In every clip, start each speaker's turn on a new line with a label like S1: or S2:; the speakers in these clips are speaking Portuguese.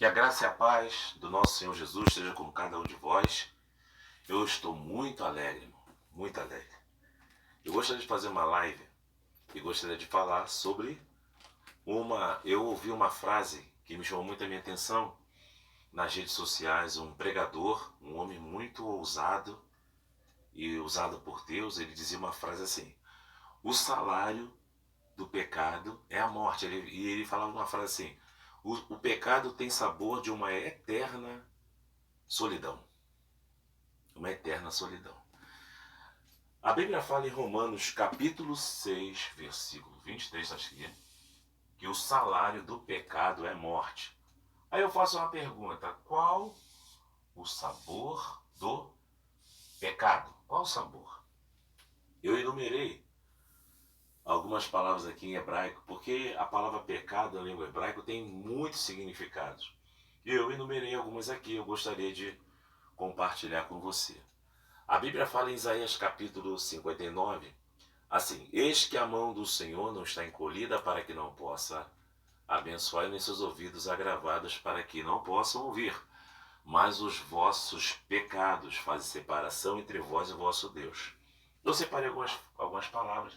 S1: Que a graça e a paz do nosso Senhor Jesus esteja com cada um de vós. Eu estou muito alegre, irmão, muito alegre. Eu gostaria de fazer uma live e gostaria de falar sobre Eu ouvi uma frase que me chamou muito a minha atenção nas redes sociais. Um pregador, um homem muito ousado e usado por Deus, ele dizia uma frase assim: o salário do pecado é a morte. E ele falava uma frase assim: o pecado tem sabor de uma eterna solidão. Uma eterna solidão. A Bíblia fala em Romanos capítulo 6, versículo 23, está escrito que o salário do pecado é morte. Aí eu faço uma pergunta: qual o sabor do pecado? Qual o sabor? Eu enumerei algumas palavras aqui em hebraico, porque a palavra pecado na língua hebraica tem muitos significados. E eu enumerei algumas aqui, eu gostaria de compartilhar com você. A Bíblia fala em Isaías capítulo 59, assim: eis que a mão do Senhor não está encolhida para que não possa abençoar, nem seus ouvidos agravados para que não possam ouvir, mas os vossos pecados fazem separação entre vós e o vosso Deus. Eu separei algumas palavras.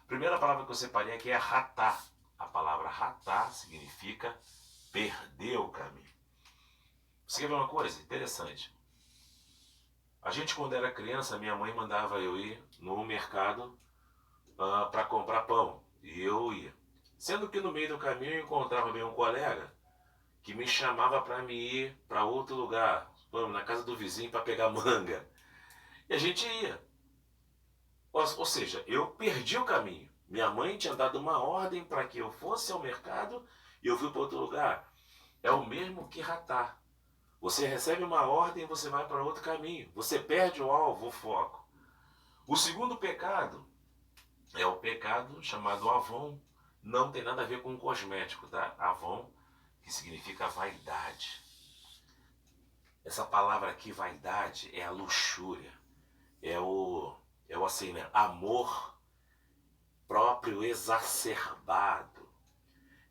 S1: A primeira palavra que eu separei aqui é ratá. A palavra ratá significa perder o caminho. Você quer ver uma coisa interessante? A gente, quando era criança, minha mãe mandava eu ir no mercado para comprar pão. E eu ia. Sendo que no meio do caminho eu encontrava bem um colega que me chamava para me ir para outro lugar, na casa do vizinho, para pegar manga. E a gente ia. Ou seja, eu perdi o caminho. Minha mãe tinha dado uma ordem para que eu fosse ao mercado e eu fui para outro lugar. É o mesmo que ratar. Você recebe uma ordem e você vai para outro caminho. Você perde o alvo, o foco. O segundo pecado é o pecado chamado Avon. Não tem nada a ver com cosmético, tá? Avon, que significa vaidade. Essa palavra aqui, vaidade, é a luxúria. É o assim, né? Amor próprio exacerbado.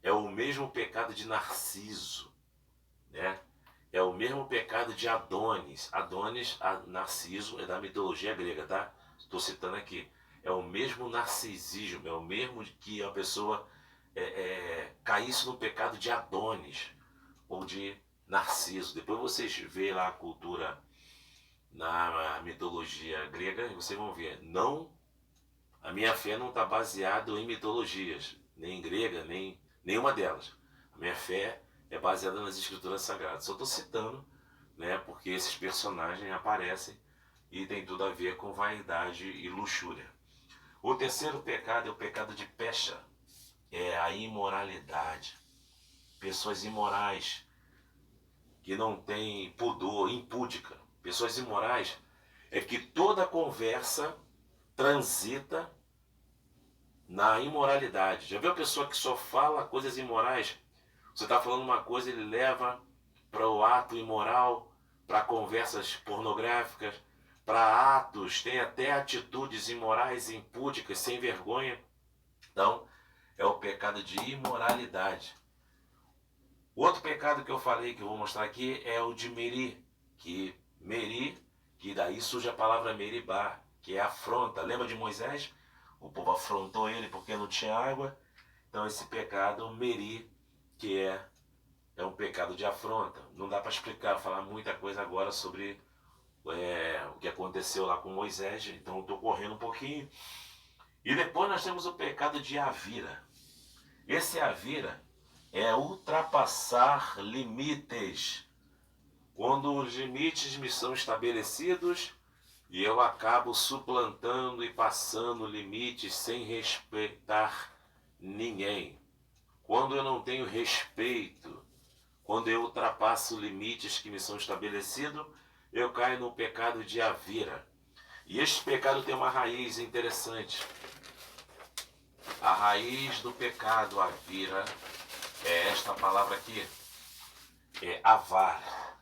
S1: É o mesmo pecado de Narciso, né? É o mesmo pecado de Adonis. Adonis, Narciso, é da mitologia grega, tá? Estou citando aqui. É o mesmo narcisismo, é o mesmo que a pessoa caísse no pecado de Adonis ou de Narciso. Depois vocês veem lá a cultura na mitologia grega e vocês vão ver. Não, a minha fé não está baseada em mitologias, nem grega, nem nenhuma delas. A minha fé é baseada nas escrituras sagradas. Só estou citando, né, porque esses personagens aparecem e tem tudo a ver com vaidade e luxúria. O terceiro pecado é o pecado de Pecha, é a imoralidade. Pessoas imorais, que não têm pudor, impúdica. Pessoas imorais é que toda conversa transita na imoralidade. Já viu a pessoa que só fala coisas imorais? Você está falando uma coisa, ele leva para o ato imoral, para conversas pornográficas, para atos, tem até atitudes imorais, impúdicas, sem vergonha. Então, é o pecado de imoralidade. O outro pecado que eu falei, que eu vou mostrar aqui, é o de Meri, que daí surge a palavra Meribá, que é afronta. Lembra de Moisés? O povo afrontou ele porque não tinha água. Então esse pecado, Meri, que é um pecado de afronta. Não dá para explicar, falar muita coisa agora sobre o que aconteceu lá com Moisés, então eu estou correndo um pouquinho. E depois nós temos o pecado de Avira. Esse Avira é ultrapassar limites. Quando os limites me são estabelecidos e eu acabo suplantando e passando limites sem respeitar ninguém. Quando eu não tenho respeito, quando eu ultrapasso limites que me são estabelecidos, eu caio no pecado de Avira. E este pecado tem uma raiz interessante. A raiz do pecado Avira é esta palavra aqui, é avar,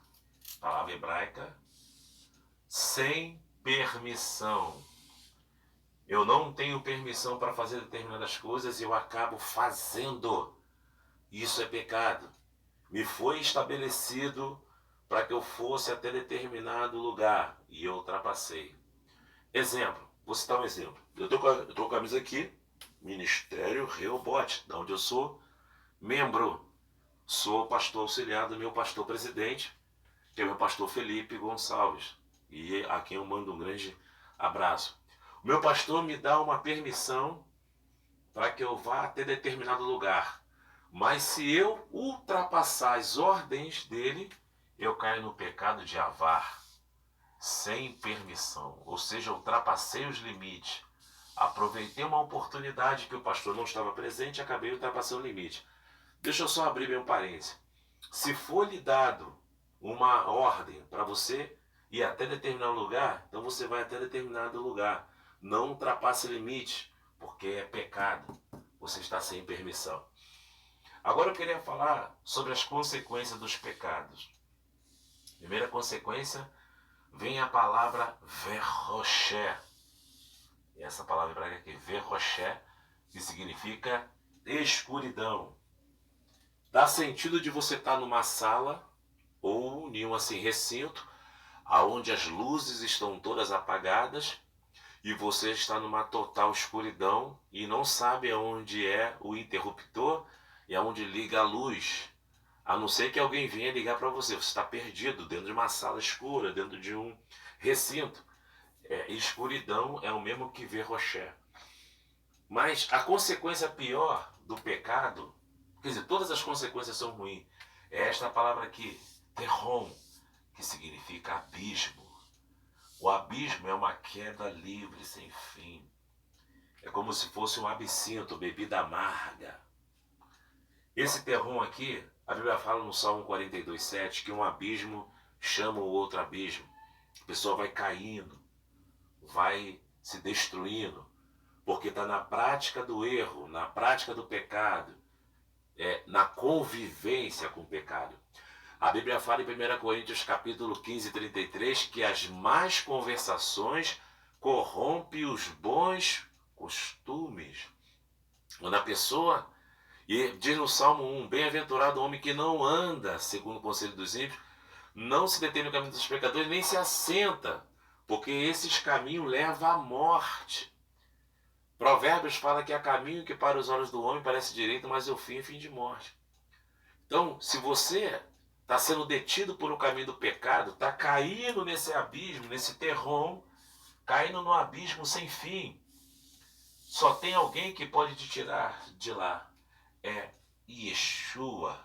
S1: palavra hebraica, sem permissão. Eu não tenho permissão para fazer determinadas coisas e eu acabo fazendo. Isso é pecado. Me foi estabelecido para que eu fosse até determinado lugar e eu ultrapassei. Exemplo, vou citar um exemplo. Eu tô com a camisa aqui, Ministério Rehobote, da onde eu sou membro. Sou pastor auxiliar do meu pastor presidente, que é o meu pastor Felipe Gonçalves. E a quem eu mando um grande abraço. O meu pastor me dá uma permissão para que eu vá até determinado lugar. Mas se eu ultrapassar as ordens dele, eu caio no pecado de avar, sem permissão. Ou seja, ultrapassei os limites. Aproveitei uma oportunidade que o pastor não estava presente e acabei ultrapassando o limite. Deixa eu só abrir meu parênteses. Se for lhe dado uma ordem para você ir até determinado lugar, então você vai até determinado lugar. Não ultrapasse limite, porque é pecado. Você está sem permissão. Agora eu queria falar sobre as consequências dos pecados. Primeira consequência, vem a palavra verroché. E essa palavra hebraica aqui, verroché, que significa escuridão. Dá sentido de você estar numa sala ou em um assim, recinto, onde as luzes estão todas apagadas e você está numa total escuridão e não sabe aonde é o interruptor e aonde liga a luz. A não ser que alguém venha ligar para você. Você está perdido dentro de uma sala escura, dentro de um recinto. Escuridão é o mesmo que verroché. Mas a consequência pior do pecado, quer dizer, todas as consequências são ruins. É esta palavra aqui, terrom, que significa abismo. O abismo é uma queda livre, sem fim. É como se fosse um absinto, bebida amarga. Esse terrom aqui, a Bíblia fala no Salmo 42:7 que um abismo chama o outro abismo. A pessoa vai caindo, vai se destruindo, porque está na prática do erro, na prática do pecado, na convivência com o pecado. A Bíblia fala em 1 Coríntios capítulo 15:33 que as más conversações corrompem os bons costumes. Quando a pessoa, e diz no Salmo 1, bem-aventurado o homem que não anda segundo o conselho dos ímpios, não se detém no caminho dos pecadores, nem se assenta, porque esses caminhos levam à morte. Provérbios fala que há caminho que para os olhos do homem parece direito, mas o fim é fim de morte. Então, se você está sendo detido por um caminho do pecado, está caindo nesse abismo, nesse terrom, caindo no abismo sem fim, só tem alguém que pode te tirar de lá. É Yeshua.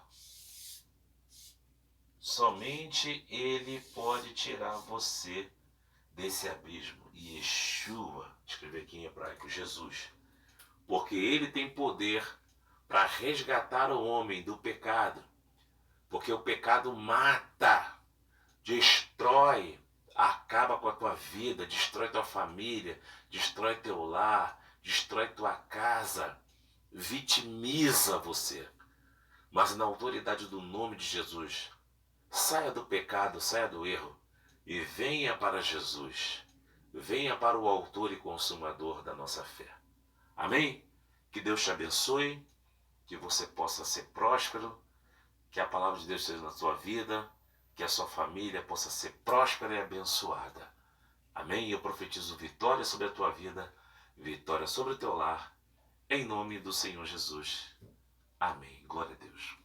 S1: Somente Ele pode tirar você desse abismo. Yeshua, escrever aqui em hebraico, Jesus. Porque Ele tem poder para resgatar o homem do pecado. Porque o pecado mata, destrói, acaba com a tua vida, destrói tua família, destrói teu lar, destrói tua casa, vitimiza você. Mas na autoridade do nome de Jesus, saia do pecado, saia do erro e venha para Jesus. Venha para o autor e consumador da nossa fé. Amém? Que Deus te abençoe, que você possa ser próspero, que a palavra de Deus seja na sua vida, que a sua família possa ser próspera e abençoada. Amém? Eu profetizo vitória sobre a tua vida, vitória sobre o teu lar, em nome do Senhor Jesus. Amém. Glória a Deus.